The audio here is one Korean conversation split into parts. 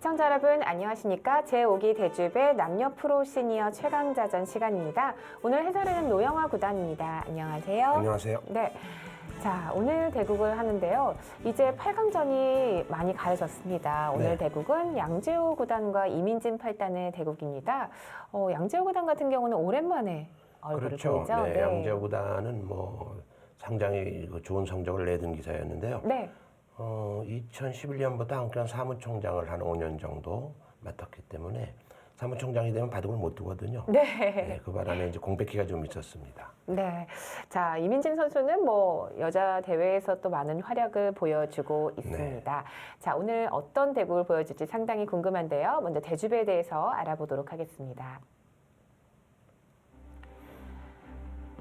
시청자 여러분 안녕하십니까? 제5기 대주배 남녀 프로 시니어 최강자전 시간입니다. 오늘 해설에는 노영화 구단입니다. 안녕하세요. 안녕하세요. 네. 자, 오늘 대국을 하는데요. 이제 8강전이 많이 가려졌습니다. 오늘 네. 대국은 양재호 구단과 이민진 8단의 대국입니다. 양재호 구단 같은 경우는 오랜만에 얼굴을 그렇죠. 보이죠? 네, 양재호 구단은 상당히 좋은 성적을 내든 기사였는데요. 네. 2011년부터 한국현 사무총장을 한 5년 정도 맡았기 때문에 사무총장이 되면 바둑을 못 두거든요. 네. 그 바람에 이제 공백기가 좀 있었습니다. 네. 자, 이민진 선수는 여자 대회에서 또 많은 활약을 보여주고 있습니다. 네. 자, 오늘 어떤 대국을 보여줄지 상당히 궁금한데요. 먼저 대주배에 대해서 알아보도록 하겠습니다.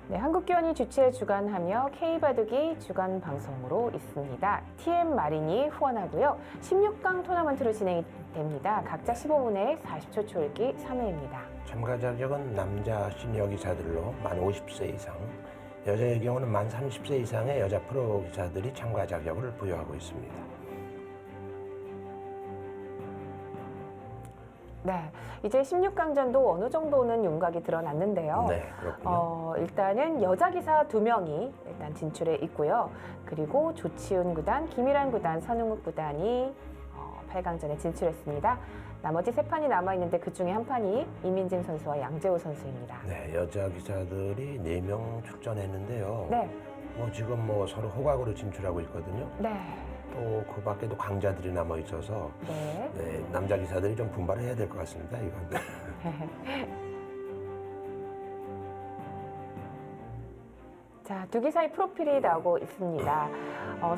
네, 한국기원이 주최 주관하며 K바둑이 주간 방송으로 있습니다. TM 마린이 후원하고요. 16강 토너먼트로 진행이 됩니다. 각자 15분에 40초 초읽기 3회입니다. 참가 자격은 남자 시니어 기사들로 만 50세 이상, 여자의 경우는 만 30세 이상의 여자 프로 기사들이 참가 자격을 부여하고 있습니다. 네, 이제 16강전도 어느 정도는 윤곽이 드러났는데요. 네, 그렇군요. 일단은 여자 기사 2명이 일단 진출해 있고요. 그리고 조치훈 구단, 김일환 구단, 선웅욱 구단이 8강전에 진출했습니다. 나머지 3판이 남아있는데 그중에 한 판이 이민진 선수와 양재호 선수입니다. 네, 여자 기사들이 4명 출전했는데요. 네. 지금 서로 호각으로 진출하고 있거든요. 네. 또 그 밖에도 강자들이 남아 있어서 네. 남자 기사들이 좀 분발을 해야 될 것 같습니다. 이건. 자, 두 기사의 프로필이 나오고 있습니다.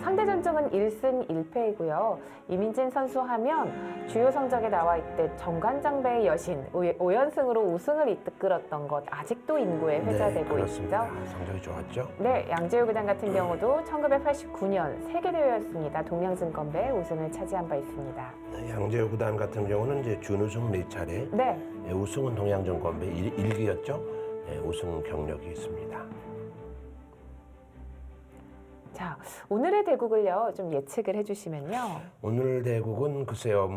상대 전적은 1승 1패이고요. 이민진 선수 하면 주요 성적에 나와 있대 정관장배의 여신 5연승으로 우승을 이끌었던 것 아직도 인구에 회자되고 그렇습니다. 있죠. 성적이 좋았죠. 네, 양재호 구단 같은 경우도 1989년 세계대회였습니다. 동양증권배 우승을 차지한 바 있습니다. 양재호 구단 같은 경우는 이제 준우승 4차례, 네. 우승은 동양증권배 1기였죠. 우승 경력이 있습니다. 자, 오늘의 대국을요, 좀 예측을 해주시면요. 오늘 대국은 글쎄요,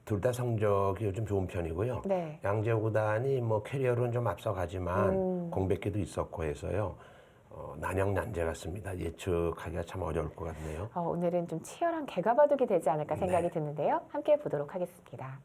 둘 다 성적이 요즘 좋은 편이고요. 네. 양재호 구단이 캐리어로는 좀 앞서가지만 공백기도 있었고 해서요. 난영난제 같습니다. 예측하기가 참 어려울 것 같네요. 오늘은 좀 치열한 개가바둑이 되지 않을까 생각이 드는데요. 함께 보도록 하겠습니다.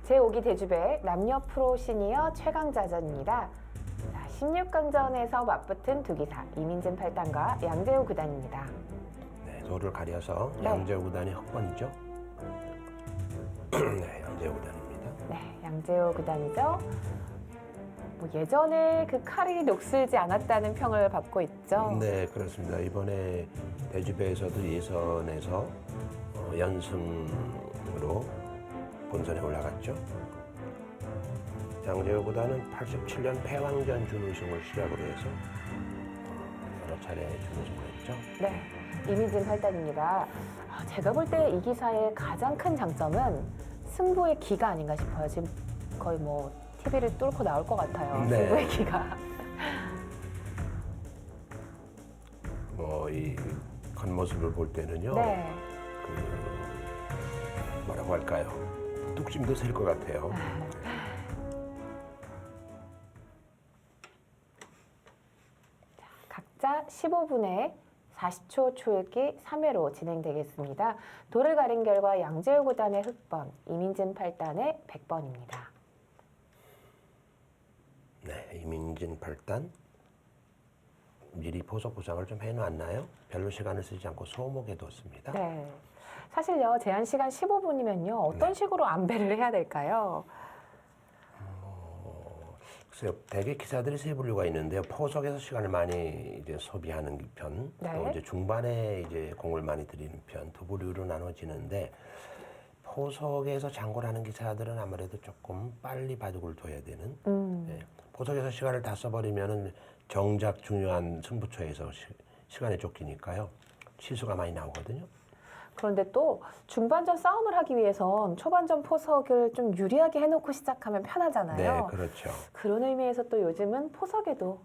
제5기 대주배 남녀 프로 시니어 최강자전입니다. 16강전에서 맞붙은 두 기사 이민진 8단과 양재호 구단입니다. 네, 도를 가려서 네. 양재호 구단이 흑번이죠. 네, 양재호 구단입니다. 네, 양재호 구단이죠. 예전에 그 칼이 녹슬지 않았다는 평을 받고 있죠. 네, 그렇습니다. 이번에 대주배에서도 예선에서 연승으로 본선에 올라갔죠. 양재호 구단은 87년 패왕전 준우승을 시작으로 해서 여러 차례 준우승을 했죠. 네, 이민진 8단입니다. 제가 볼 때 이 기사의 가장 큰 장점은 승부의 기가 아닌가 싶어요. 지금 거의 TV를 뚫고 나올 것 같아요. 네. 승부의 기가. 이 겉모습을 볼 때는요. 네. 뭐라고 할까요? 뚝심도 셀 것 같아요. 각자 15분에 40초 초읽기 3회로 진행되겠습니다. 도를 가린 결과 양재호 구단의 흑번, 이민진 8단의 100번입니다. 네, 이민진 8단 미리 포석 구상을 좀 해놨나요? 별로 시간을 쓰지 않고 소목해 뒀습니다. 네. 사실요, 제한 시간 15분이면요, 어떤 식으로 안배를 해야 될까요? 글쎄요, 대개 기사들이 세 분류가 있는데요. 포석에서 시간을 많이 이제 소비하는 편, 네. 또 이제 중반에 이제 공을 많이 들이는 편, 두 부류로 나눠지는데 포석에서 장고를 하는 기사들은 아무래도 조금 빨리 바둑을 둬야 되는. 포석에서 시간을 다 써버리면은 정작 중요한 승부처에서 시간에 쫓기니까요. 실수가 많이 나오거든요. 그런데 또 중반전 싸움을 하기 위해선 초반전 포석을 좀 유리하게 해놓고 시작하면 편하잖아요. 네, 그렇죠. 그런 의미에서 또 요즘은 포석에도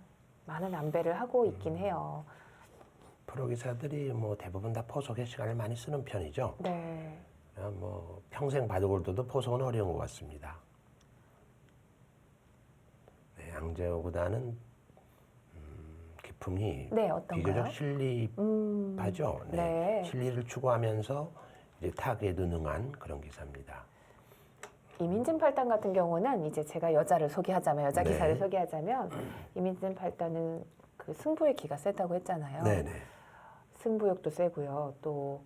많은 안배를 하고 있긴 해요. 프로 기사들이 뭐 대부분 다 포석에 시간을 많이 쓰는 편이죠. 네. 뭐 평생 바둑을 둬도 포석은 어려운 것 같습니다. 네, 양재호 구단은 기품이 네, 어떤가요? 비교적 실리파죠. 네. 네. 실리를 추구하면서 이제 타격에도 능한 그런 기사입니다. 이민진 팔단 같은 경우는 이제 제가 여자를 소개하자면 여자 네. 기사를 소개하자면 이민진 팔단은 그 승부의 기가 세다고 했잖아요. 네네. 승부욕도 세고요. 또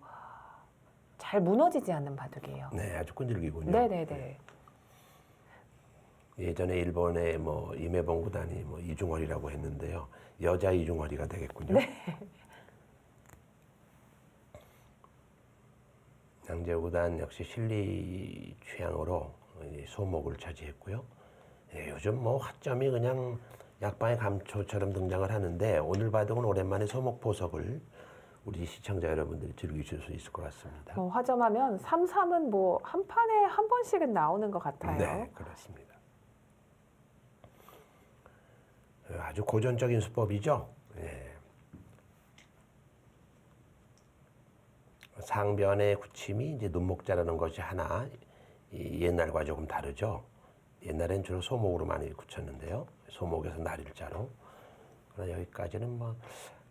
잘 무너지지 않는 바둑이에요. 네, 아주 끈질기군요. 네네네. 예전에 일본의 뭐 임해봉 구단이 뭐 이중허리라고 했는데요. 여자 이중허리가 되겠군요. 네. 양재호 구단 역시 실리 취향으로 이제 소목을 차지했고요. 예, 요즘 뭐 화점이 그냥 약방의 감초처럼 등장을 하는데 오늘 바둑은 오랜만에 소목 보석을 우리 시청자 여러분들이 즐기실 수 있을 것 같습니다. 화점하면 3-3은 뭐 한 판에 한 번씩은 나오는 것 같아요. 네, 그렇습니다. 아주 고전적인 수법이죠. 예. 상변의 굳힘이 이제 눈목자라는 것이 하나 이 옛날과 조금 다르죠. 옛날엔 주로 소목으로 많이 굳혔는데요. 소목에서 날일자로. 그러나 여기까지는 뭐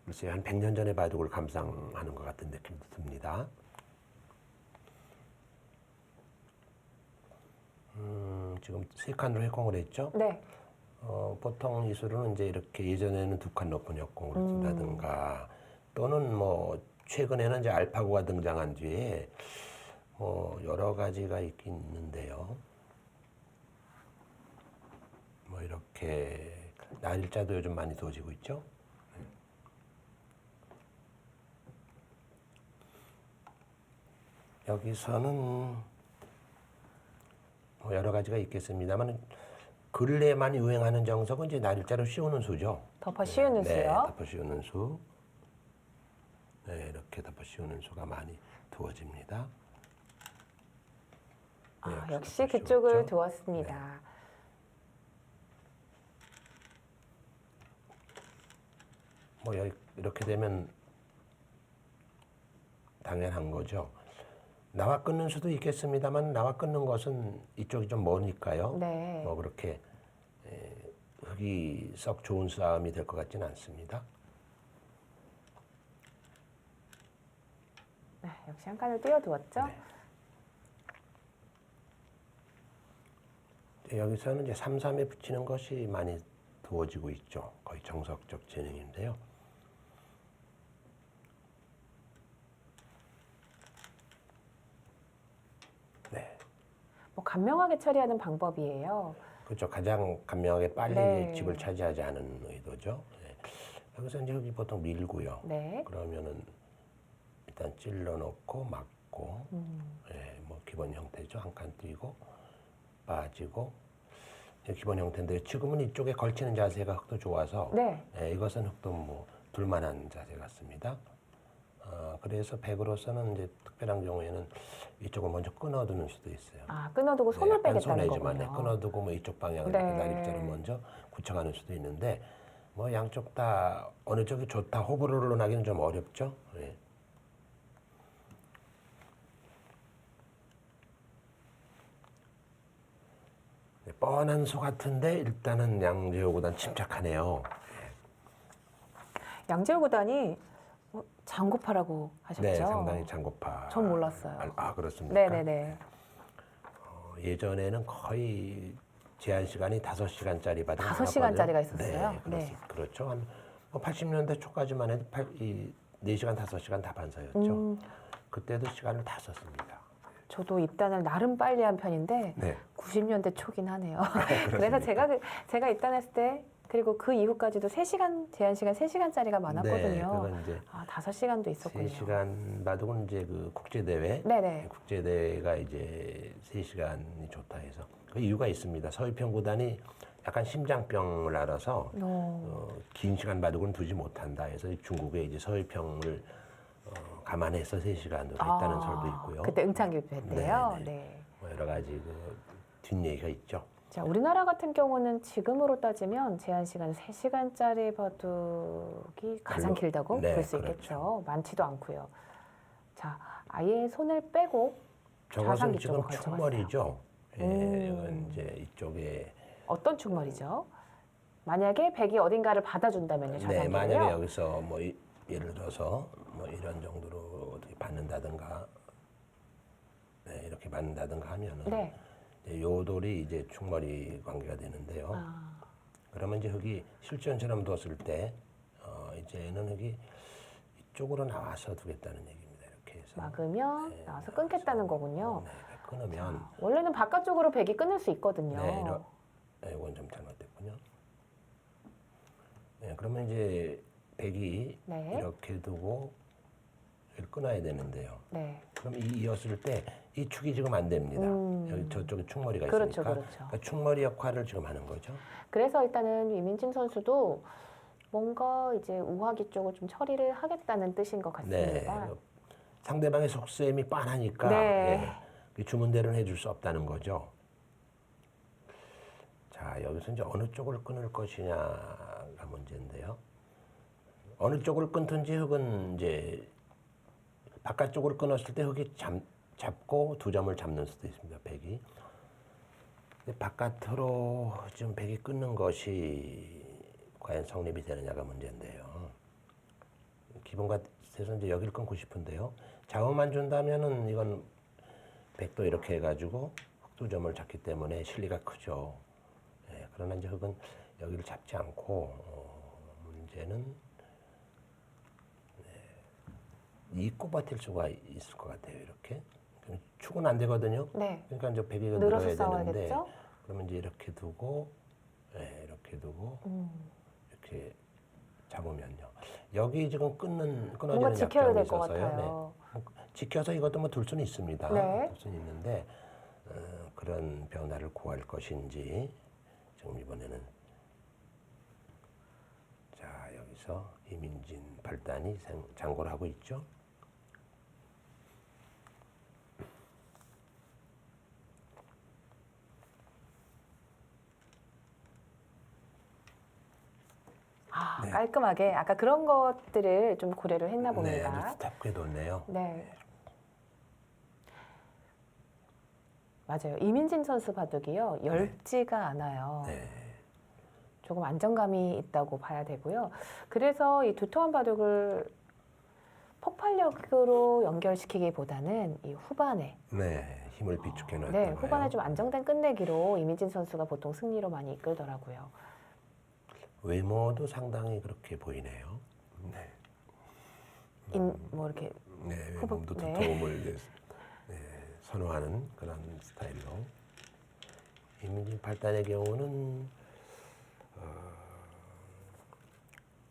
글쎄요 한 100년 전의 바둑을 감상하는 것 같은 느낌도 듭니다. 지금 3칸으로 회공을 했죠. 네. 보통 이수로는 이제 이렇게 예전에는 2칸 높은 역공을 둔다든가 또는 뭐 최근에는 이제 알파고가 등장한 뒤에 여러 가지가 있긴 있는데요. 뭐 이렇게 날일자도 요즘 많이 두어지고 있죠. 여기서는 뭐 여러 가지가 있겠습니다만 근래에 많이 유행하는 정석은 이제 날일자로 씌우는 수죠. 덮어 씌우는 네, 수요. 덮어 씌우는 수. 네, 이렇게 덮어 씌우는 수가 많이 두어집니다. 아, 네, 역시 덮어 그쪽을 씌웠죠. 두었습니다. 뭐 이렇게 되면 당연한 거죠. 나와 끊는 수도 있겠습니다만 나와 끊는 것은 이쪽이 좀 머니까요. 네. 뭐 그렇게 흙이 썩 좋은 싸움이 될 것 같지는 않습니다. 네, 역시 한 칸을 띄워두었죠. 네. 여기서는 이제 3-3에 붙이는 것이 많이 두어지고 있죠. 거의 정석적 재능인데요. 네. 뭐 간명하게 처리하는 방법이에요. 그렇죠. 가장 간명하게 빨리 네. 집을 차지하지 않은 의도죠. 네. 여기서 이제 여기 보통 밀고요. 네. 그러면은 일단 찔러 놓고 막고, 예, 뭐 기본 형태죠. 한 칸 띄고 빠지고 기본 형태인데 지금은 이쪽에 걸치는 자세가 흙도 좋아서 네. 예, 이것은 흙도 뭐 둘만한 자세 같습니다. 그래서 백으로서는 이제 특별한 경우에는 이쪽을 먼저 끊어두는 수도 있어요. 아, 끊어두고 손을 한 빼겠다는 손에지만 거군요. 끊어두고 뭐 이쪽 방향을 네. 이렇게 날일자로 먼저 굳혀가는 수도 있는데 뭐 양쪽 다 어느 쪽이 좋다 호불호를 논하기는 좀 어렵죠. 예. 뻔한 수 같은데 일단은 양재호 구단 침착하네요. 양재호 구단이 장고파라고 하셨죠? 네, 상당히 장고파. 전 몰랐어요. 그렇습니까? 네네네. 예전에는 거의 제한 시간이 5시간짜리 바둑 5시간짜리가 있었어요? 네, 그렇죠. 한 80년대 초까지만 해도 4시간, 5시간 다반사였죠. 그때도 시간을 다 썼습니다. 저도 입단을 나름 빨리 한 편인데 네. 90년대 초긴 하네요. 그래서 제가 입단했을 때 그리고 그 이후까지도 3시간 제한 시간 3시간짜리가 많았거든요. 네, 그건 이제 5시간도 있었군요. 3시간 바둑은 이제 그 국제대회, 네네. 국제대회가 이제 3시간이 좋다 해서 그 이유가 있습니다. 서희평 구단이 약간 심장병을 앓아서 긴 시간 바둑은 두지 못한다 해서 중국에 이제 서희평을 감안해서 3시간으로 했다는 설도 있고요. 그때 응창교표 때요. 네네. 네. 뭐 여러 가지 그 뒷얘기가 있죠. 자, 우리나라 같은 경우는 지금으로 따지면 제한 시간 3시간짜리 바둑이 가장 별로- 길다고 네, 볼 수 그렇죠. 있겠죠. 많지도 않고요. 자, 아예 손을 빼고 저것은 좌상기 지금 쪽으로 걸쳐봤어요. 충머리죠. 예, 이건 이제 이쪽에 어떤 충머리죠? 만약에 백이 어딘가를 받아준다면요, 네, 좌상기를요? 만약에 여기서 뭐 예를 들어서 뭐 이런 정도로 어떻게 받는다든가, 네, 이렇게 받는다든가 하면은 네. 이제 요 돌이 이제 충머리 관계가 되는데요. 아, 그러면 이제 흙이 실전처럼 뒀을 때 이제는 흙이 이쪽으로 나와서 두겠다는 얘기입니다. 이렇게 해서 막으면 네, 나와서 끊겠다는 거군요. 네, 끊으면 원래는 바깥쪽으로 백이 끊을 수 있거든요. 네, 이건 좀 잘못됐군요. 네, 그러면 이제 백이 네. 이렇게 두고 이렇게 끊어야 되는데요. 네. 그럼 이었을 때 이 축이 지금 안 됩니다. 여기 저쪽에 충머리가 그렇죠, 있으니까 그렇죠. 그러니까 충머리 역할을 지금 하는 거죠. 그래서 일단은 이민진 선수도 뭔가 이제 우하기 쪽을 좀 처리를 하겠다는 뜻인 것 네, 같습니다. 상대방의 속셈이 빤하니까 네. 예, 그 주문대로는 해줄 수 없다는 거죠. 자, 여기서 이제 어느 쪽을 끊을 것이냐가 문제인데요. 어느 쪽을 끊든지 흙은 이제 바깥쪽으로 끊었을 때 흙이 잡고 2점을 잡는 수도 있습니다. 백이. 근데 바깥으로 지금 백이 끊는 것이 과연 성립이 되느냐가 문제인데요. 기본 같아서 이제 여기를 끊고 싶은데요. 좌우만 준다면은 이건 백도 이렇게 해가지고 흙 2점을 잡기 때문에 실리가 크죠. 예, 그러나 이제 흙은 여기를 잡지 않고 문제는 잊고 버틸 수가 있을 것 같아요. 이렇게 축은 안 되거든요. 네. 그러니까 이제 백이 늘어서 늘어야 되는데 싸워야겠죠? 그러면 이제 이렇게 두고 이렇게 두고 이렇게 잡으면요. 여기 지금 뭔가 끊어지는 지켜야 약점이 될 것 있어서요. 같아요. 뭐 지켜서 이것도 뭐 둘 수는 있습니다. 네. 둘 수는 있는데 그런 변화를 구할 것인지 지금 이번에는 자 여기서 이민진 발단이 장고를 하고 있죠. 네. 깔끔하게 아까 그런 것들을 좀 고려를 했나 네, 봅니다. 아주 스탑게 뒀네요. 네. 맞아요. 이민진 선수 바둑이요. 얇지가 않아요. 네. 조금 안정감이 있다고 봐야 되고요. 그래서 이 두터운 바둑을 폭발력으로 연결시키기보다는 이 후반에 네, 힘을 비축해 놨던 네, 거예요. 후반에 좀 안정된 끝내기로 이민진 선수가 보통 승리로 많이 이끌더라고요. 외모도 상당히 그렇게 보이네요. 네, 뭐 이렇게 네 후보- 외모도 네. 두터움을 이제, 선호하는 그런 스타일로. 이민진 발단의 경우는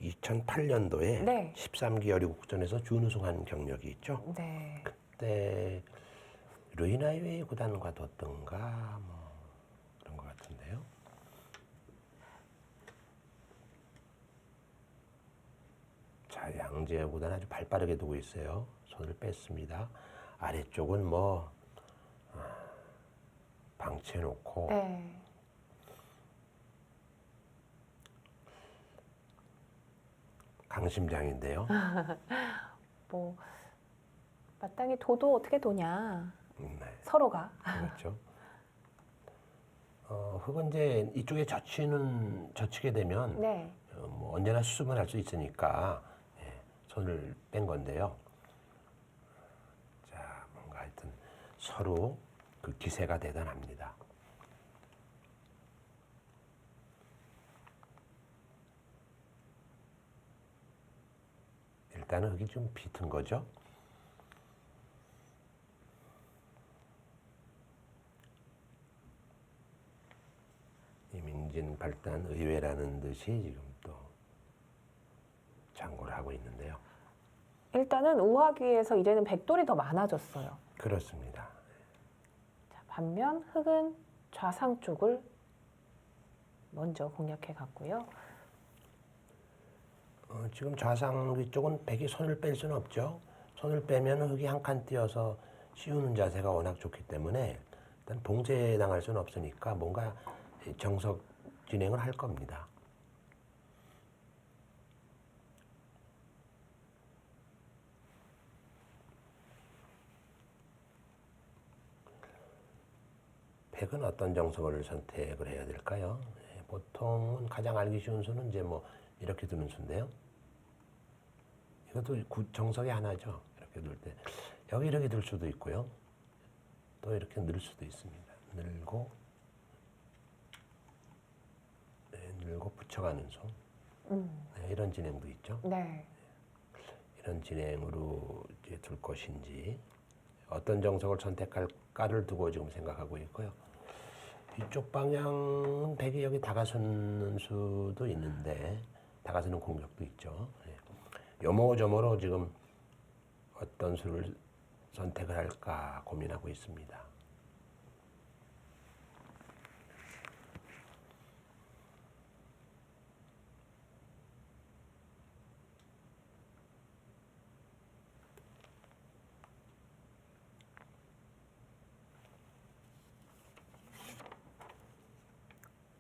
2008년도에 네. 13기 여리국전에서 준우승한 경력이 있죠. 네. 그때 루이나이웨이 구단과 뒀던가 뭐 그런 것 같은데요. 자, 양재 구단 아주 발빠르게 두고 있어요. 손을 뺐습니다. 아래쪽은 뭐 방치해 놓고 네. 강심장인데요. 뭐 마땅히 도도 어떻게 도냐 네, 서로가 그렇죠. 흙은 이제 이쪽에 젖히게 되면 네. 뭐 언제나 수습을 할 수 있으니까 손을 뺀 건데요. 자, 뭔가 하여튼 서로 그 기세가 대단합니다. 일단은 흙이 좀 비튼 거죠. 이민진 발단 의외라는 듯이 지금 또 장고를 하고 있는데요. 일단은 우하기에서 이제는 백돌이 더 많아졌어요. 그렇습니다. 자, 반면 흑은 좌상 쪽을 먼저 공략해 갔고요. 지금 좌상 위쪽은 백이 손을 뺄 수는 없죠. 손을 빼면 흙이 한 칸 띄어서 씌우는 자세가 워낙 좋기 때문에 일단 봉제 당할 수는 없으니까 뭔가 정석 진행을 할 겁니다. 백은 어떤 정석을 선택을 해야 될까요? 보통은 가장 알기 쉬운 수는 이제 뭐 이렇게 두는 수인데요. 이것도 정석의 하나죠. 이렇게 둘 때. 여기 이렇게 둘 수도 있고요. 또 이렇게 늘 수도 있습니다. 늘고, 네, 늘고 붙여가는 수. 네, 이런 진행도 있죠. 네. 이런 진행으로 이제 둘 것인지, 어떤 정석을 선택할까를 두고 지금 생각하고 있고요. 이쪽 방향은 백이 여기 다가서는 수도 있는데, 다가서는 공격도 있죠. 요모저모로 지금 어떤 수를 선택을 할까 고민하고 있습니다.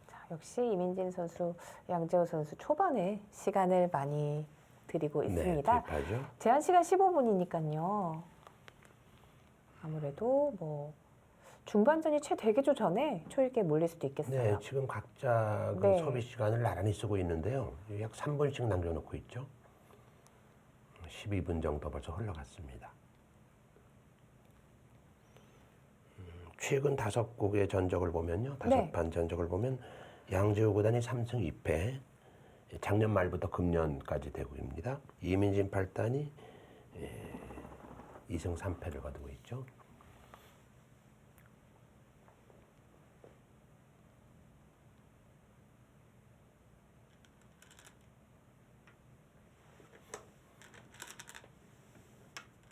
자, 역시 이민진 선수, 양재호 선수 초반에 시간을 많이 드리고 있습니다. 네, 투입하죠. 제한 시간 15분이니까요. 아무래도 뭐 중반전이 채 되기도 전에 초읽기에 몰릴 수도 있겠어요. 네, 지금 각자 그 네. 소비 시간을 나란히 쓰고 있는데요. 약 3분씩 남겨놓고 있죠. 12분 정도 벌써 흘러갔습니다. 최근 5곡의 전적을 보면요. 5판 전적을 보면 양재호 구단이 3승 2패, 작년 말부터 금년까지 되고입니다. 이민진 8단이 2승 3패를 거두고 있죠.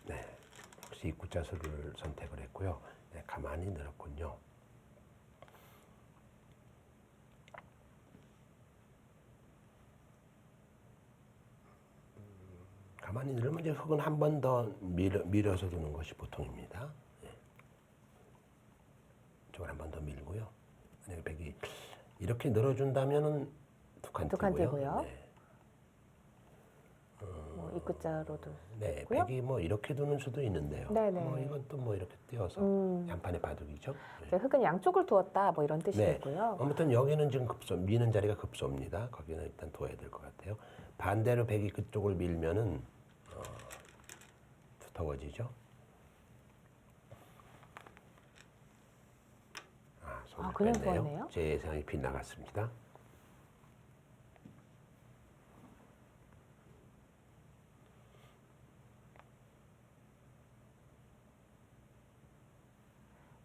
네, 혹시 입구자 수를 선택을 했고요. 네, 가만히 늘었군요. 가만히 늘면 이제 흙은 한 번 더 밀어서 두는 것이 보통입니다. 네. 이쪽을 한 번 더 밀고요. 만약에 백이 이렇게 늘어준다면은 두 칸 띄고요. 네. 뭐 입구자로도 네, 있고요. 백이 뭐 이렇게 두는 수도 있는데요. 네네. 뭐 이것도 뭐 이렇게 띄어서 양판의 바둑이죠. 네. 이제 흙은 양쪽을 두었다 뭐 이런 네. 뜻이고요. 아무튼 여기는 지금 미는 자리가 급소입니다. 거기는 일단 둬야 될 것 같아요. 반대로 백이 그쪽을 밀면은 두터워지죠. 손을 그냥 뺐네요. 두었네요? 제 예상이 빗나갔습니다.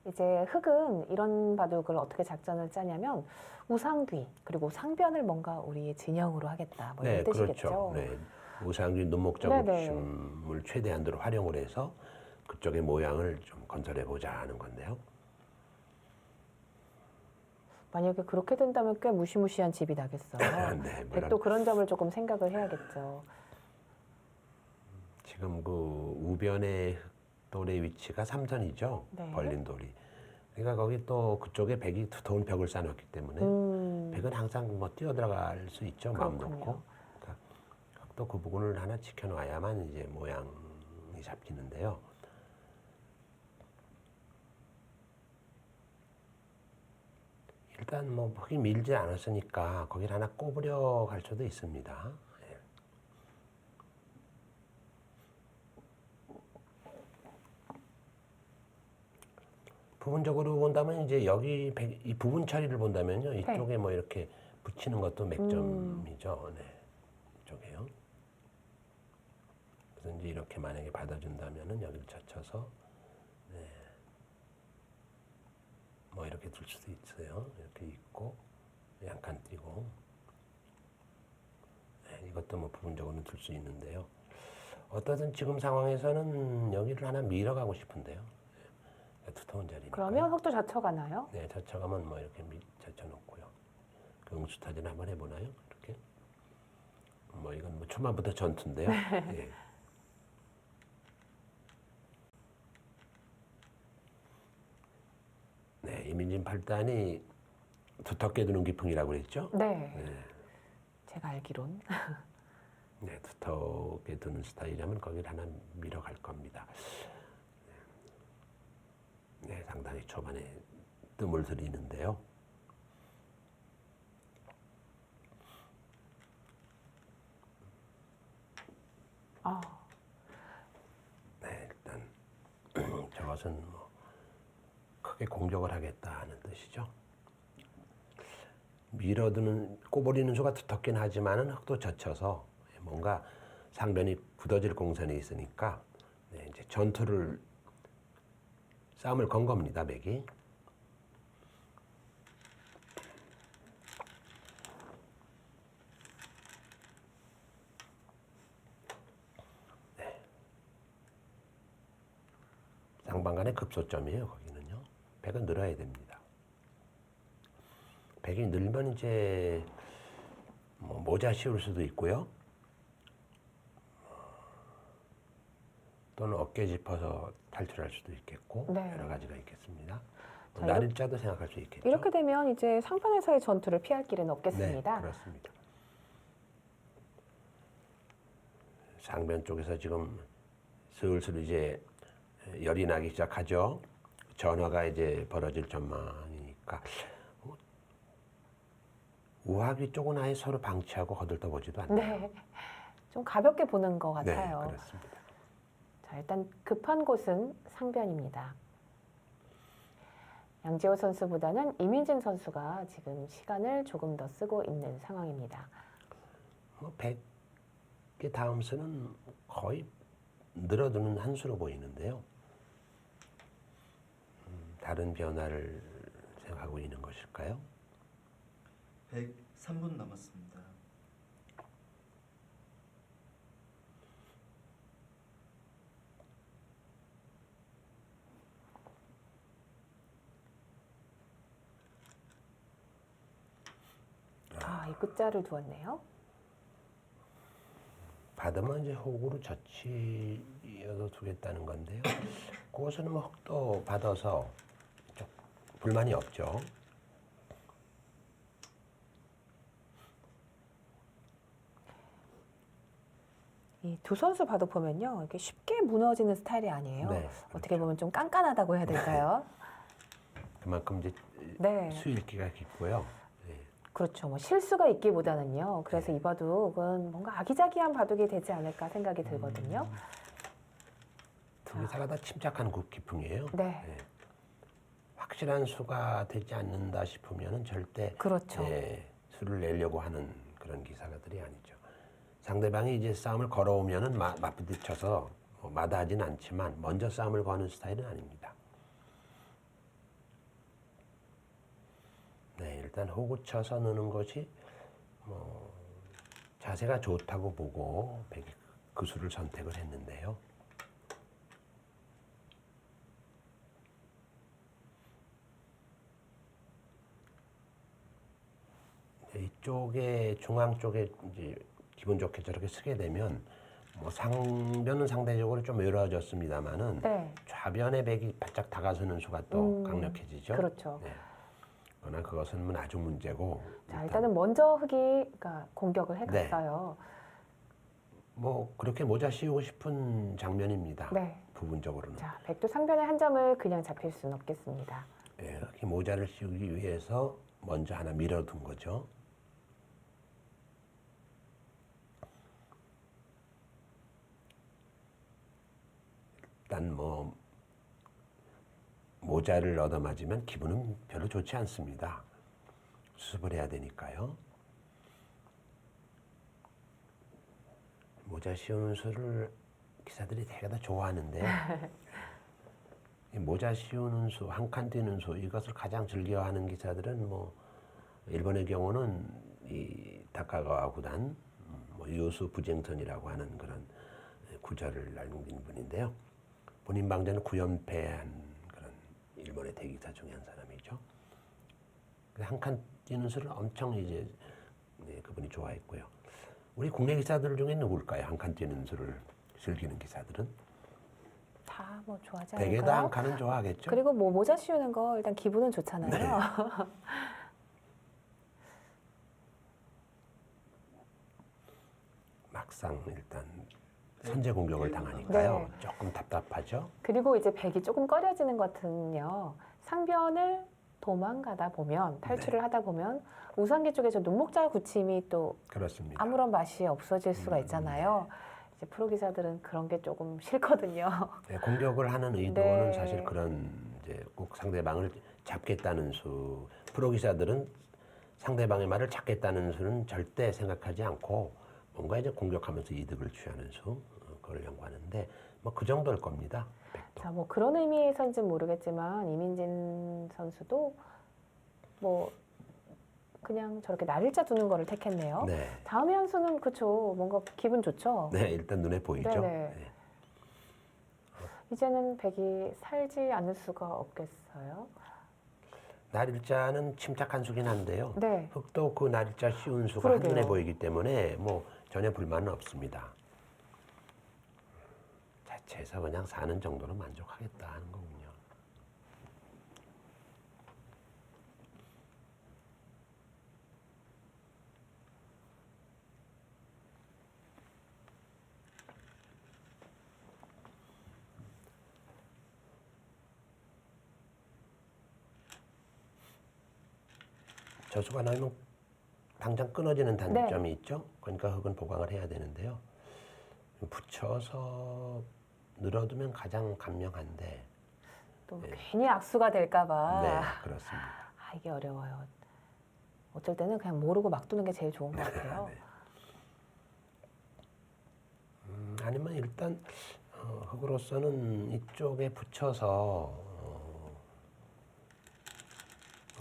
이제 흙은 이런 바둑을 어떻게 작전을 짜냐면 우상귀 그리고 상변을 뭔가 우리의 진영으로 하겠다 뭐 이런 뜻이겠죠. 그렇죠. 네, 우상귀 눈목자 곱춤을 최대한으로 활용을 해서 그쪽의 모양을 좀 건설해 보자 하는 건데요. 만약에 그렇게 된다면 꽤 무시무시한 집이 나겠어요. 네, 백도 그런 점을 조금 생각을 해야겠죠. 지금 그 우변의 돌의 위치가 삼선이죠. 네. 벌린 돌이. 그러니까 거기 또 그쪽에 백이 두터운 벽을 쌓아놨기 때문에 백은 항상 뭐 뛰어들어갈 수 있죠. 마음 그렇군요. 놓고. 그러니까 또 그 부분을 하나 지켜놔야만 이제 모양이 잡히는데요. 일단 뭐 흙이 밀지 않았으니까 거기를 하나 꼬부려 갈 수도 있습니다. 부분적으로 본다면 이제 여기 이 부분 처리를 본다면요. 이쪽에 뭐 이렇게 붙이는 것도 맥점이죠. 네. 이쪽에요. 그래서 이제 이렇게 만약에 받아준다면은 여기를 젖혀서 네. 뭐 이렇게 둘 수도 있어요. 이렇게 있고 양칸 띄고 네. 이것도 뭐 부분적으로는 둘 수 있는데요. 어떠든 지금 상황에서는 여기를 하나 밀어가고 싶은데요. 두터운 자리니까. 그러면 흙도 젖혀가나요? 네, 젖혀가면 뭐 이렇게 젖혀놓고요. 그 응수타진 한번 해보나요? 이렇게. 뭐 이건 뭐 초반부터 전투인데요. 네. 이민진 8단이 두텁게 두는 기풍이라고 그랬죠? 네. 제가 알기론. 네, 두텁게 두는 스타일이라면 거기를 하나 밀어갈 겁니다. 네, 상당히 초반에 뜸을 들이는데요. 아, 네, 일단 저것은 뭐 크게 공격을 하겠다 하는 뜻이죠. 밀어두는 꼬부리는 수가 두텁긴 하지만은 흙도 젖혀서 뭔가 상변이 굳어질 공산이 있으니까 네, 이제 전투를 싸움을 건 겁니다. 맥이. 네. 쌍방간의 급소점이에요. 거기는요. 백은 늘어야 됩니다. 백이 늘면 이제 뭐 모자 씌울 수도 있고요. 또는 어깨 짚어서 탈출할 수도 있겠고 네. 여러 가지가 있겠습니다. 자, 날짜도 생각할 수 있겠죠. 이렇게 되면 이제 상판에서의 전투를 피할 길은 없겠습니다. 네, 그렇습니다. 상변 쪽에서 지금 슬슬 이제 열이 나기 시작하죠. 전화가 이제 벌어질 전망이니까 우하기 쪽은 아예 서로 방치하고 거들떠보지도 않네요. 네. 좀 가볍게 보는 것 같아요. 네, 그렇습니다. 자, 일단 급한 곳은 상변입니다. 양지호 선수보다는 이민진 선수가 지금 시간을 조금 더 쓰고 있는 상황입니다. 뭐 100개 다음 수는 거의 늘어두는 한 수로 보이는데요. 다른 변화를 생각하고 있는 것일까요? 103분 남았습니다. 아, 이 끝자를 두었네요. 받으면 이제 혹으로 젖히어서 두겠다는 건데요. 그것은 뭐 흙도 받아서 좀 불만이 없죠. 이 두 선수 봐도 보면요, 이렇게 쉽게 무너지는 스타일이 아니에요. 네, 어떻게 보면 좀 깐깐하다고 해야 될까요? 그만큼 이제 네. 수일기가 깊고요. 네. 그렇죠. 뭐 실수가 있기보다는요. 그래서 이 바둑은 뭔가 아기자기한 바둑이 되지 않을까 생각이 들거든요. 두 개사가 다 침착한 기풍이에요. 네. 네. 확실한 수가 되지 않는다 싶으면은 절대 그렇죠. 수를 내려고 하는 그런 기사들이 아니죠. 상대방이 이제 싸움을 걸어오면은 맞부딪혀서 마다하진 않지만 먼저 싸움을 거는 스타일은 아닙니다. 네, 일단 호구 쳐서 넣는 것이 자세가 좋다고 보고 백이 그 수를 선택을 했는데요. 이쪽에 중앙 쪽에 이제 기분 좋게 저렇게 쓰게 되면 뭐 상변은 상대적으로 좀 외로워졌습니다만은 네. 좌변의 백이 바짝 다가서는 수가 또 강력해지죠. 그렇죠. 네. 그러나 그것은 뭐 아주 문제고. 자, 일단은 먼저 흑이 그러니까 공격을 해갔어요. 뭐 그렇게 모자 씌우고 싶은 장면입니다. 네. 부분적으로는. 자, 백두 상변의 한 점을 그냥 잡힐 수는 없겠습니다. 예, 이렇게 모자를 씌우기 위해서 먼저 하나 밀어둔 거죠. 일단 뭐 모자를 얻어맞으면 기분은 별로 좋지 않습니다. 수습을 해야 되니까요. 모자 씌우는 수를 기사들이 되게 다 좋아하는데 이 모자 씌우는 수, 한 칸 뛰는 수 이것을 가장 즐겨하는 기사들은 뭐 일본의 경우는 이 다카가와 구단 뭐 요수 부쟁선이라고 하는 그런 구절을 남긴 분인데요. 본인 방전은 9연패한 그런 일본의 대기사 중에 한 사람이죠. 한 칸 뛰는 수를 엄청 이제 그분이 좋아했고요. 우리 국내 기사들 중에 누굴까요? 한 칸 뛰는 수를 즐기는 기사들은? 다 뭐 좋아하지 베개도 않을까요? 한 칸은 좋아하겠죠. 그리고 뭐 모자 씌우는 거 일단 기분은 좋잖아요. 네. 막상 일단 선제 공격을 당하니까요. 네. 조금 답답하죠. 그리고 이제 백이 조금 꺼려지는 것은요. 상변을 도망가다 보면 탈출을 네. 하다 보면 우상기 쪽에서 눈목자 굳힘이 또 그렇습니다. 아무런 맛이 없어질 수가 있잖아요. 이제 프로 기사들은 그런 게 조금 싫거든요. 네, 공격을 하는 의도는 네. 사실 그런 이제 꼭 상대방을 잡겠다는 수. 프로 기사들은 상대방의 말을 잡겠다는 수는 절대 생각하지 않고 뭔가 이제 공격하면서 이득을 취하는 수 그걸 연구하는데 뭐 그 정도일 겁니다. 백도. 자, 뭐 그런 의미에서인지는 모르겠지만 이민진 선수도 뭐 그냥 저렇게 날짜 두는 거를 택했네요. 네. 다음의 한 수는 그쵸. 뭔가 기분 좋죠. 네, 일단 눈에 보이죠. 네네. 네. 이제는 백이 살지 않을 수가 없겠어요. 날일자는 침착한 수긴 한데요. 네. 흑도 그 날일자 씌운 수가 그러게요. 한눈에 보이기 때문에 뭐 전혀 불만은 없습니다. 자체에서 그냥 사는 정도로 만족하겠다 하는 거군요. 저수가 나면 당장 끊어지는 단점이 있죠. 그러니까 흙은 보강을 해야 되는데요. 붙여서 늘어두면 가장 감명한데 또 네. 괜히 악수가 될까봐. 네, 그렇습니다. 아, 이게 어려워요. 어쩔 때는 그냥 모르고 막 두는 게 제일 좋은 것 같아요. 네. 아니면 일단 흙으로서는 이쪽에 붙여서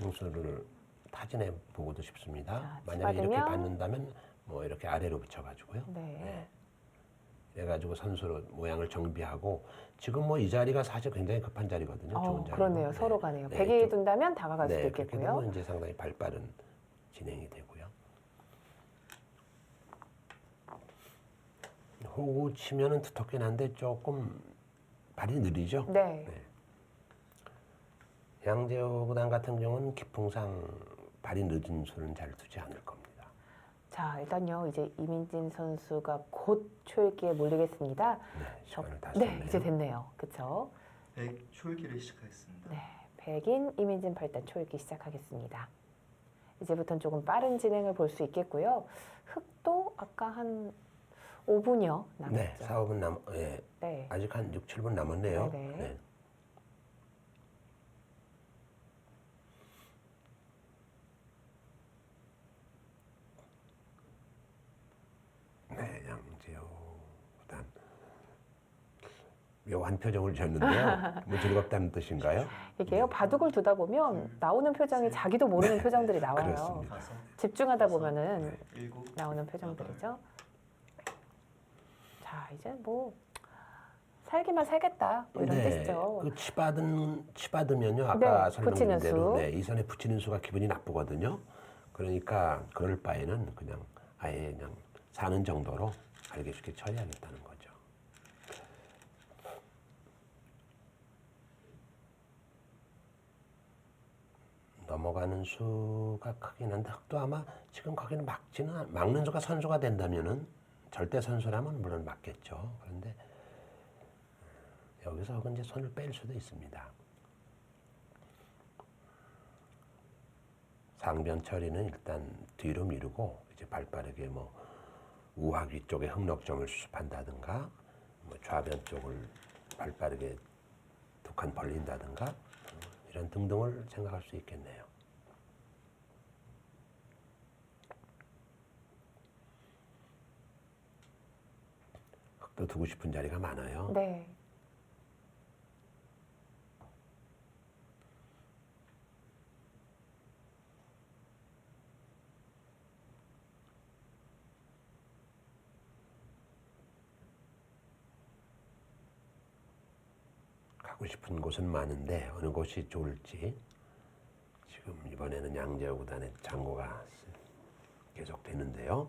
응수를 타진해 보고도 싶습니다. 자, 만약에 이렇게 치받으면- 받는다면 뭐 이렇게 아래로 붙여가지고요. 네. 그래가지고 선수로 모양을 정비하고 지금 뭐 이 자리가 사실 굉장히 급한 자리거든요. 좋은 자리고. 그러네요. 서로 가네요. 네, 백이 좀- 둔다면 다가갈 수도 그렇게 있겠고요. 되면 이제 상당히 발빠른 진행이 되고요. 호구 치면은 두텁긴 한데 조금 발이 느리죠. 네. 네. 양재호 구단 같은 경우는 기풍상 발이 늦은 수는 잘 두지 않을 겁니다. 자, 일단요. 이제 이민진 선수가 곧 초읽기에 몰리겠습니다. 네, 시간을 다 네, 썼네요. 이제 됐네요. 그렇죠? 초읽기를 시작하겠습니다. 네. 백인 이민진 8단 초읽기 시작하겠습니다. 이제부터는 조금 빠른 진행을 볼 수 있겠고요. 흑도 아까 한 5분여 남았죠. 네, 4, 5분 예, 네. 아직 한 6, 7분 남았네요. 네네. 네. 네, 양재호 구단 묘한 표정을 지었는데요. 뭐 즐겁다는 뜻인가요? 이게요. 바둑을 두다 보면 나오는 표정이 자기도 모르는 표정들이 나와요. 그렇습니다. 다섯, 집중하다 보면은 일곱, 나오는 표정들이죠. 자, 이제 뭐 살기만 살겠다 뭐 이런 뜻이죠. 그 치받으면요. 아까 네, 설명드린 붙이는 대로 수. 네, 이 선에 붙이는 수가 기분이 나쁘거든요. 그러니까 그럴 바에는 그냥 아예 그냥 사는 정도로 알기 쉽게 처리하겠다는 거죠. 넘어가는 수가 크긴 한데 흑도 아마 지금 거기는 막는 수가 선수가 된다면은 절대 선수라면 물론 맞겠죠. 그런데 여기서 흑은 이제 손을 뺄 수도 있습니다. 상변 처리는 일단 뒤로 미루고 이제 발빠르게 뭐 우학 위쪽에 흑넉점을 수습한다든가 뭐 좌변 쪽을 발빠르게 두 칸 벌린다든가 이런 등등을 생각할 수 있겠네요. 흑도 두고 싶은 자리가 많아요. 네. 가고 싶은 곳은 많은데 어느 곳이 좋을지 지금 이번에는 양재호 구단의 장고가 계속 되는데요.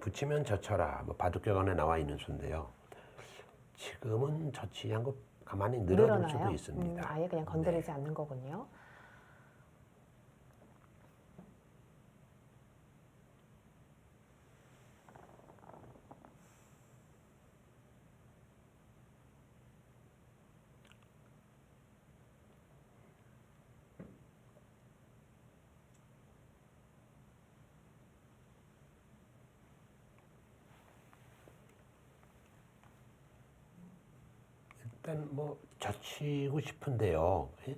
붙이면 젖혀라. 뭐 바둑격언에 나와 있는 수인데요. 지금은 젖히지 않고 가만히 늘어둘 수도 있습니다. 아예 그냥 건드리지 네. 않는 거군요. 일단 뭐 젖히고 싶은데요. 예?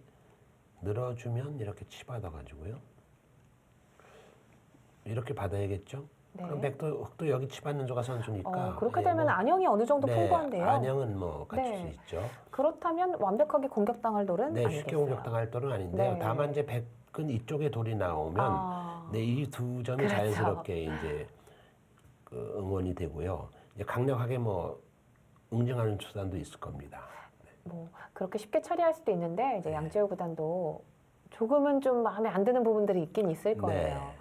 늘어주면 이렇게 치받아 가지고요. 이렇게 받아야겠죠? 네. 그럼 흑도 여기 치받는 조가 선수니까. 그렇게 예, 되면 뭐, 안형이 어느 정도 네, 풍부한데요. 안형은 뭐 갖출 네. 수 있죠. 그렇다면 완벽하게 공격당할 돌은 네, 아니겠어요. 쉽게 공격당할 돌은 아닌데요. 네. 다만 이제 백은 이쪽에 돌이 나오면 네, 이 두 점이 그렇죠. 자연스럽게 이제 그 응원이 되고요. 이제 강력하게 뭐 응징하는 수단도 있을 겁니다. 뭐 그렇게 쉽게 처리할 수도 있는데 이제 네. 양재호 구단도 조금은 좀 마음에 안 드는 부분들이 있긴 있을 거예요. 네.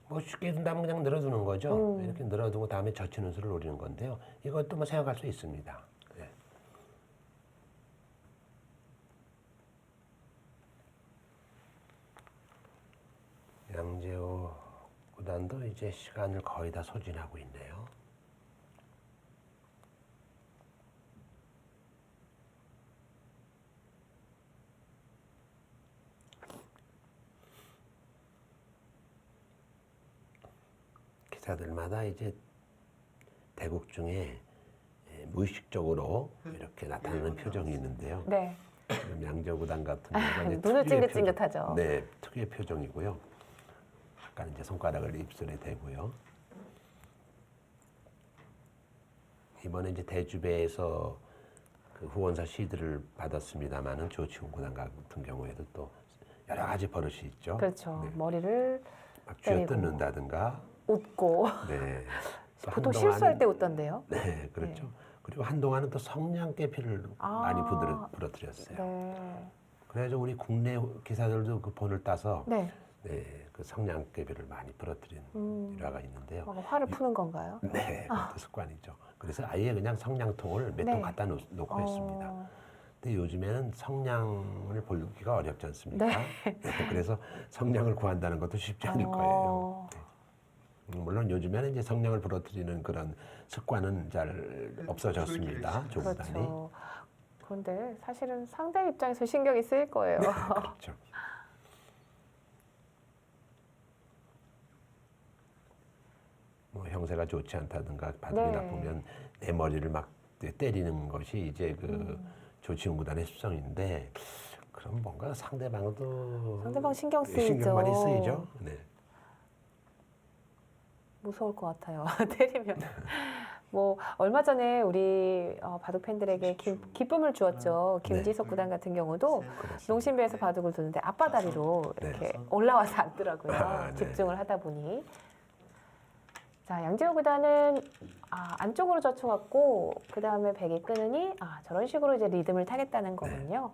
뭐 쉽게 둔다면 그냥 늘어두는 거죠. 음. 이렇게 늘어두고 다음에 젖히는 수를 노리는 건데요. 이것도 뭐 생각할 수 있습니다. 네. 양재호 구단도 이제 시간을 거의 다 소진하고 있네요. 기사들마다 이제 대국 중에 무의식적으로 이렇게 나타나는 표정이 있는데요. 네. 지금 양재호 구단 같은 경우는 이제 눈을 특유의 찡긋찡긋하죠. 표정, 네, 특유의 표정이고요. 약간 이제 손가락을 입술에 대고요. 이번에 이제 대주배에서 그 후원사 시드를 받았습니다만은 조치훈 구단 같은 경우에도 또 여러 가지 버릇이 있죠. 그렇죠. 네. 머리를 막 때리고. 쥐어뜯는다든가, 웃고 네. 또 보통 한동안은- 실수할 때 웃던데요. 네, 그렇죠. 그리고 한동안은 또 성냥개피를 아. 많이 부러뜨렸어요. 네. 그래서 우리 국내 기사들도 그 본을 따서 네. 네, 그 성냥개비를 많이 부러뜨린 일화가 있는데요. 뭔가 화를 푸는 건가요? 네, 그것도 습관이죠. 그래서 아예 그냥 성냥통을 몇 통 네. 갖다 놓고 했습니다. 어, 근데 요즘에는 성냥을 보기가 어렵지 않습니까? 네. 네, 그래서 성냥을 구한다는 것도 쉽지 않을 거예요. 어, 물론 요즘에는 이제 성냥을 부러뜨리는 그런 습관은 잘 없어졌습니다. 조구단이. 그렇죠. 그런데 사실은 상대 입장에서 신경이 쓰일 거예요. 그렇죠. 뭐 형세가 좋지 않다든가 바둑이 네. 나쁘면 내 머리를 막 때리는 것이 이제 그 조치훈 구단의 습성인데 그럼 뭔가 상대방도 상대방 신경 쓰이죠. 신경 많이 쓰이죠. 네. 무서울 것 같아요. 때리면. 뭐 얼마 전에 우리 바둑 팬들에게 기쁨을 주었죠. 김지석 구단 같은 경우도 그렇습니다. 농심배에서 바둑을 두는데 앞바다리로 네. 이렇게 올라와서 앉더라고요. 아, 네. 집중을 하다 보니. 자, 양재호 구단은 안쪽으로 젖혀갖고 그 다음에 백이 끊으니 저런 식으로 이제 리듬을 타겠다는 거군요.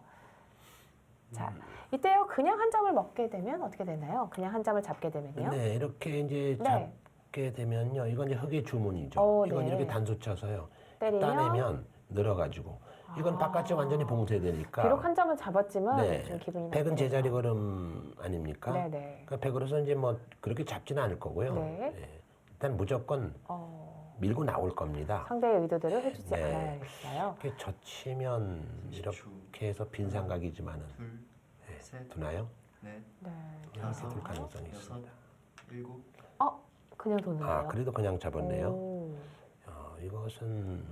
자, 이때요 그냥 한 점을 먹게 되면 어떻게 되나요? 그냥 한 점을 잡게 되면요. 네, 이렇게 이제 네. 잡게 되면요. 이건 이제 흑의 주문이죠. 이건 네. 이렇게 단수 쳐서요. 때리면 따내면 늘어가지고 이건 바깥이 완전히 봉쇄되니까. 비록 한 점은 잡았지만 네. 좀 기분이 백은 나쁘네요. 제자리 걸음 아닙니까? 네네. 그러니까 백으로서 이제 뭐 그렇게 잡지는 않을 거고요. 네. 예. 일단 무조건 어, 밀고 나올 겁니다. 상대의 의도대로 해주지 네. 않아야겠어요. 이렇게 젖히면 이렇게 해서 빈삼각이지만은 둘, 예, 셋, 두나요? 넷, 네. 이렇게 다섯, 둘 가능성이 여섯, 있습니다. 일곱, 그냥 도는데요. 그래도 그냥 잡았네요. 오. 이것은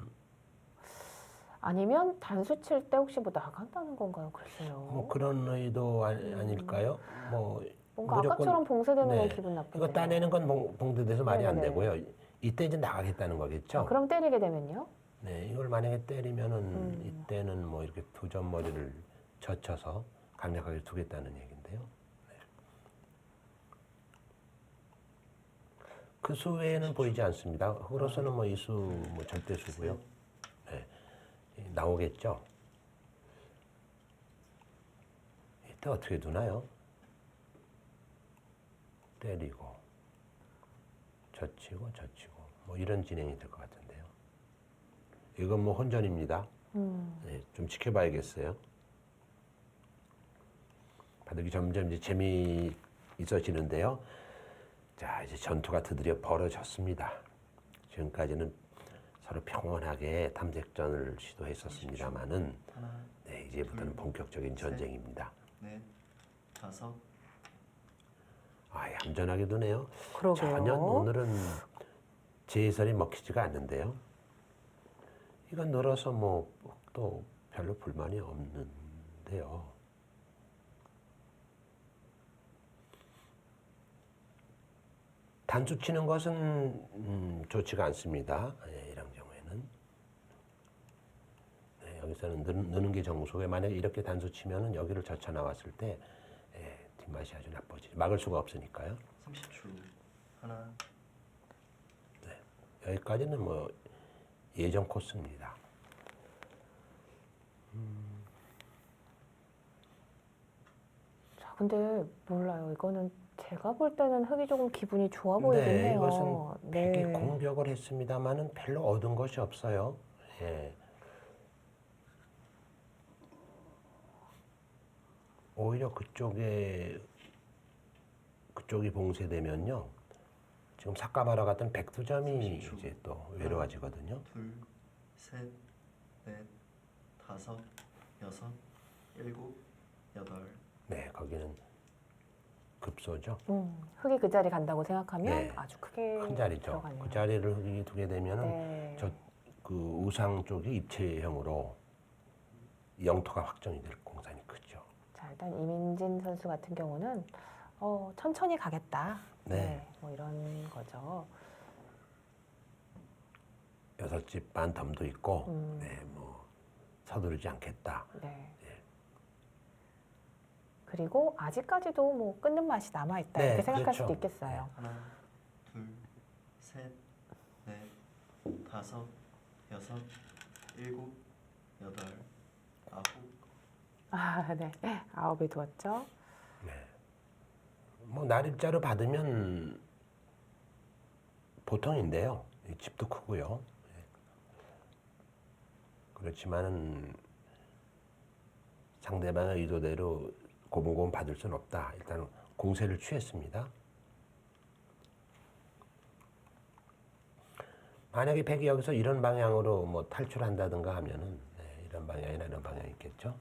아니면 단수 칠 때 혹시 뭐 나간다는 건가요? 글쎄요. 뭐 그런 의도 아닐까요? 뭐 뭔가 무조건- 아까처럼 봉쇄되는 건 네. 기분 나쁜데. 이거 따내는 건 봉쇄돼서 말이 안 네네네. 되고요. 이때 이제 나가겠다는 거겠죠. 그럼 때리게 되면요? 네, 이걸 만약에 때리면은 음. 이때는 뭐 이렇게 두 점 머리를 젖혀서 강력하게 두겠다는 얘기인데요. 네. 그 수 외에는 보이지 않습니다. 흑으로서는 뭐 이 수 뭐 절대수고요. 네, 나오겠죠. 이때 어떻게 두나요? 때리고 젖히고 뭐 이런 진행이 될 것 같은데요. 이건 뭐 혼전입니다. 네, 좀 지켜봐야겠어요. 바둑이 점점 이제 재미있어지는데요. 자, 이제 전투가 드디어 벌어졌습니다. 지금까지는 서로 평온하게 탐색전을 시도했었습니다만은, 하나, 네, 이제부터는 본격적인 전쟁입니다. 넷, 다섯, 아, 얌전하게 두네요. 그러게요. 전혀 오늘은 제 해설이 먹히지가 않는데요. 이건 늘어서 뭐 또 별로 불만이 없는데요. 단수 치는 것은 좋지가 않습니다. 네, 이런 경우에는. 네, 여기서는 느는 게 정수고요. 만약에 이렇게 단수 치면은 여기를 젖혀 나왔을 때 뒷맛이 아주 나빠지죠. 막을 수가 없으니까요. 30초. 하나, 여기까지는 뭐 예전 코스입니다. 자, 근데 몰라요. 이거는 제가 볼 때는 흙이 조금 기분이 좋아 보이긴 네, 해요. 이것은 백이 공격을 했습니다만은 별로 얻은 것이 없어요. 예. 오히려 그쪽이 봉쇄되면요. 지금 삭감하러 갔던 백두점이 30초. 이제 또 외로워지거든요. 둘, 셋, 넷, 다섯, 여섯, 일곱, 여덟. 네, 거기는 급소죠. 흙이 그 자리 간다고 생각하면 네. 아주 크게 큰 자리죠. 들어가네요. 그 자리를 흙이 두게 되면은 네. 그 우상 쪽이 입체형으로 영토가 확정이 될 공산이 크죠. 자, 일단 이민진 선수 같은 경우는 천천히 가겠다. 네. 뭐 이런 거죠. 6집 반 덤도 있고, 네, 뭐 서두르지 않겠다. 네. 그리고 아직까지도 뭐 끊는 맛이 남아 있다 네, 이렇게 생각할 그렇죠. 수도 있겠어요. 하나, 둘, 셋, 넷, 다섯, 여섯, 일곱, 여덟, 아홉. 아, 네. 9에 두었죠. 뭐 날일자로 받으면 보통인데요. 이 집도 크고요. 그렇지만은 상대방의 의도대로 고분고분 받을 수는 없다. 일단 공세를 취했습니다. 만약에 백이 여기서 이런 방향으로 뭐 탈출한다든가 하면은 이런 방향이나 이런 방향이 있겠죠.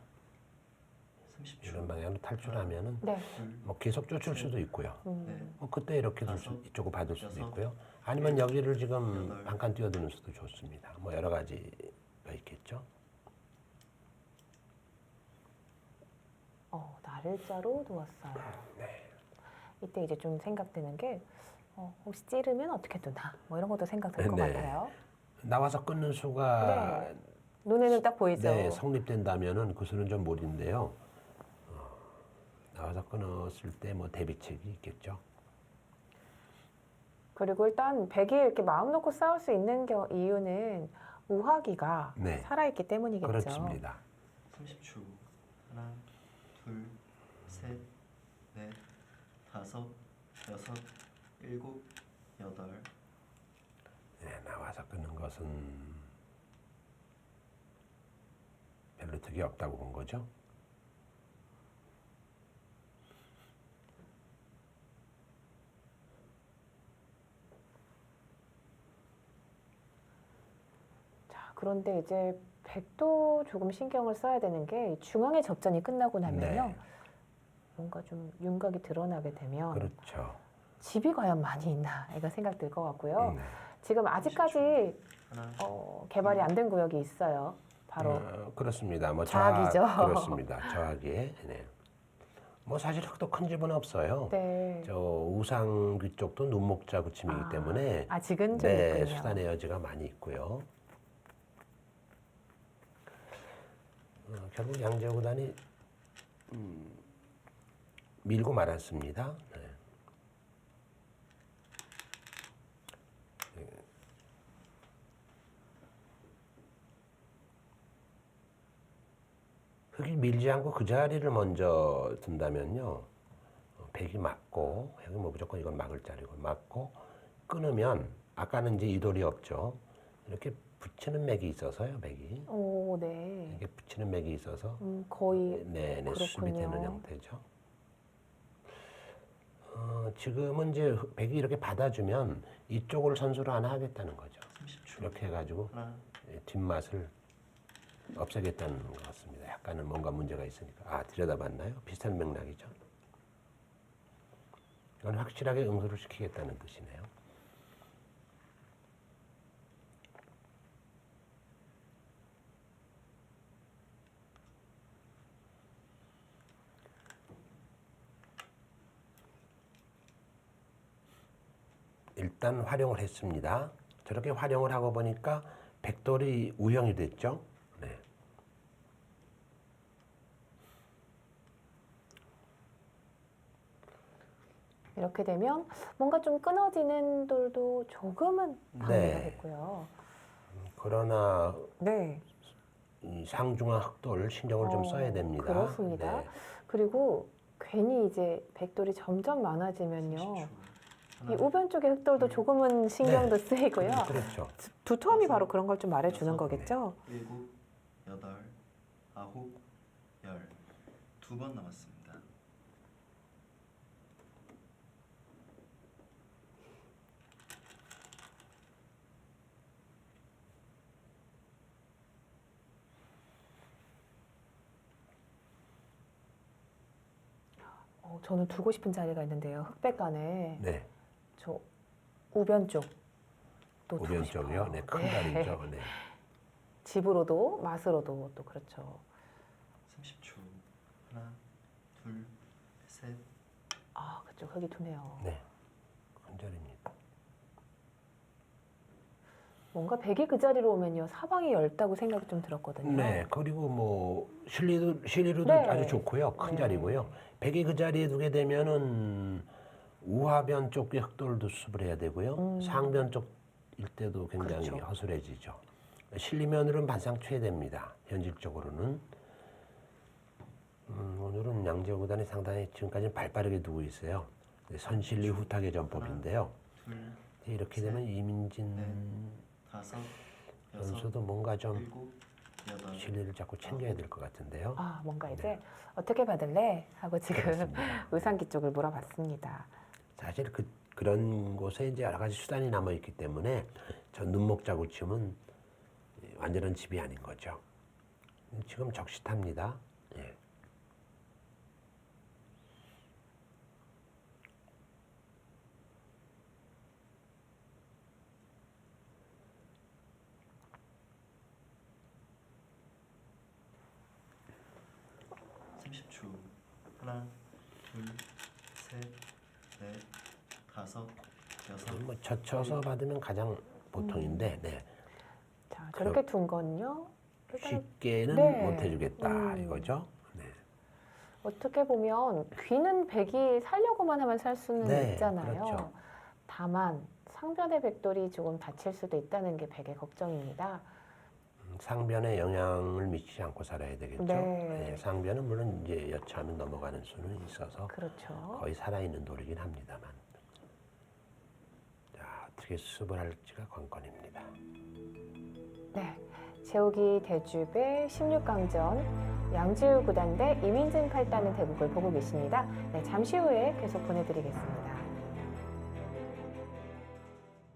30초. 이런 방향으로 탈출하면은 네. 둘, 뭐 계속 쫓을 수도 있고요. 넷, 뭐 그때 이렇게 다섯, 이쪽을 받을 수도 여섯, 있고요. 아니면 여기를 지금 여덟. 한 칸 뛰어드는 수도 좋습니다. 뭐 여러 가지가 있겠죠. 날일자로 두었어요. 이때 이제 좀 생각되는 게 혹시 찌르면 어떻게 두나 뭐 이런 것도 생각될 것 네. 같아요. 나와서 끊는 수가 네. 눈에는 딱 보이죠. 네, 성립된다면은 그 수는 좀 무리인데요. 나와서 끊었을 때 뭐 대비책이 있겠죠. 그리고 일단 백이 이렇게 마음 놓고 싸울 수 있는 이유는 우하기가 네. 살아있기 때문이겠죠. 그렇습니다. 30초. 하나, 둘, 셋, 넷, 다섯, 여섯, 일곱, 여덟. 네, 나와서 끊는 것은 별로 득이 없다고 본 거죠. 자, 그런데 이제 백도 조금 신경을 써야 되는 게 중앙의 접전이 끝나고 나면요. 네. 뭔가 좀 윤곽이 드러나게 되면 그렇죠. 집이 과연 많이 있나 이거 생각들 것 같고요. 네. 지금 아직까지 하나, 개발이 안 된 구역이 있어요. 바로 그렇습니다. 뭐 저하기죠. 그렇습니다. 저하기에. 네. 뭐 사실 흙도 큰 집은 없어요. 네. 저 우상귀 쪽도 눈목자 구침이기 때문에 아직은 좀 네, 있군요. 수단의 여지가 많이 있고요. 결국 양재호 구단이 밀고 말았습니다. 네. 흙이 밀지 않고 그 자리를 먼저 둔다면요. 백이 맞고, 여기 뭐 무조건 이건 막을 자리고, 맞고, 끊으면 아까는 이제 이 돌이 없죠. 이렇게 붙이는 맥이 있어서요. 맥이 오, 네. 이게 붙이는 맥이 있어서 거의 네, 그렇군요. 수습이 되는 형태죠. 지금은 이제 백이 이렇게 받아주면 이쪽을 선수로 하나 하겠다는 거죠. 30초. 이렇게 해가지고 하나, 뒷맛을 없애겠다는 것 같습니다. 약간은 뭔가 문제가 있으니까. 들여다봤나요? 비슷한 맥락이죠. 이건 확실하게 응수를 시키겠다는 뜻이네요. 일단 활용을 했습니다. 저렇게 활용을 하고 보니까 백돌이 우형이 됐죠. 네. 이렇게 되면 뭔가 좀 끊어지는 돌도 조금은 방해가 됐고요. 그러나 네. 이 상중하 흑돌 신경을 좀 써야 됩니다. 그렇습니다. 네. 그리고 괜히 이제 백돌이 점점 많아지면요. 30초. 이 우변 쪽의 흑돌도 조금은 신경도 쓰이고요. 그렇죠. 두터움이 바로 그런 걸 좀 말해주는 여섯, 거겠죠. 7, 8, 9, 10. 2번 남았습니다. 저는 두고 싶은 자리가 있는데요. 흑백간에 네. 저 우변 쪽. 또 두고 우변 싶어요. 쪽이요. 네, 큰 네. 다리죠. 네. 집으로도 맛으로도 또 그렇죠. 30초. 하나, 둘, 셋. 그쪽 흙이 두네요. 네. 큰 자리입니다. 뭔가 백이 그 자리로 오면요 사방이 얇다고 생각이 좀 들었거든요. 네. 그리고 뭐 실리로도 네. 아주 좋고요. 큰 네. 자리고요. 백이 그 자리에 두게 되면은 우하변 쪽의 흑돌도 수습을 해야 되고요. 상변 쪽일 때도 굉장히 그렇죠. 허술해지죠. 실리면으로는 반상 최대입니다. 현실적으로는. 오늘은 양재호 구단이 상당히 지금까지는 발빠르게 두고 있어요. 선실리 후타계 전법인데요. 둘, 이렇게 되면 이민진 넷, 다섯, 여섯, 선수도 뭔가 좀 일곱, 여덟. 실리를 자꾸 챙겨야 될 것 같은데요. 뭔가 이제 어떻게 받을래? 하고 지금 그렇습니다. 의상기 쪽을 물어봤습니다. 사실 그런 곳에 이제 여러 가지 수단이 남아 있기 때문에 저 눈목 자구침은 완전한 집이 아닌 거죠. 지금 적시탑니다. 예. 하나, 둘, 셋, 넷, 다섯, 여섯. 뭐 젖혀서 받으면 가장 보통인데 네. 자, 저렇게 둔 건요. 일단 쉽게는 네. 못 해주겠다 이거죠. 네. 어떻게 보면 귀는 백이 살려고만 하면 살 수는 네, 있잖아요. 그렇죠. 다만 상변의 백돌이 조금 다칠 수도 있다는 게 백의 걱정입니다. 상변에 영향을 미치지 않고 살아야 되겠죠. 네. 네, 상변은 물론 이제 여차하면 넘어가는 수는 있어서 그렇죠. 거의 살아있는 돌이긴 합니다만. 자, 어떻게 수습을 할지가 관건입니다. 네. 제오기 대주배 16강전 양지우 구단 대 이민진 8단의 대국을 보고 계십니다. 네, 잠시 후에 계속 보내드리겠습니다.